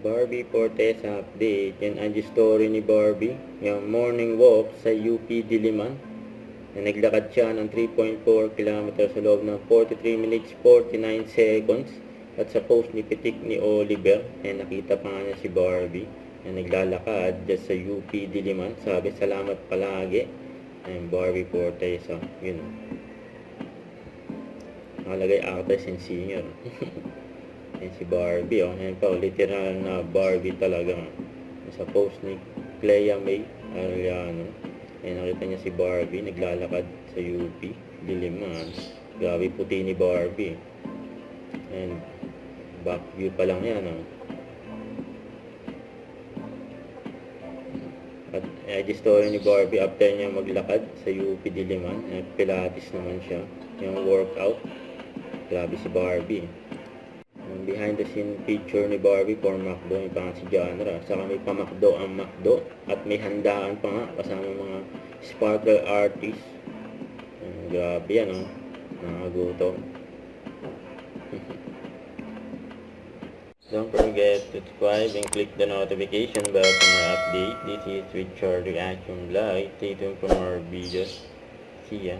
Barbie Fortes update. Yan ang story ni Barbie. Yung morning walk sa UP Diliman. Na naglakad siya ng 3.4 km sa loob ng 43 minutes 49 seconds. At sa post ni Pitik ni Oliver, nakita pa nga niya si Barbie na naglalakad dyan sa UP Diliman. Sabi, salamat palagi. Ayan, Barbie Fortes. Yun. Nakalagay actress and senior. Ayan si Barbie, Ayan pa, literal na Barbie talaga. Sa post ni Clea May Arellano. Ayan, nakita niya si Barbie, naglalakad sa UP, Diliman. Grabe puti ni Barbie. Ayan, back view pa lang yan, At ID story ni Barbie after niya maglakad sa UP Diliman. Pilates naman siya. Yung workout. Grabe si Barbie. Behind the scene picture ni Barbie for McDo, may pangat si Janra. Saka may pamakdo ang McDo. At may handaan pa nga kasama mga sparkle artists. Grabe yan, Nakagutom. Don't forget to subscribe and click the notification bell for more update. This is Richard Reaction Vlog. Stay tuned for more videos. See ya.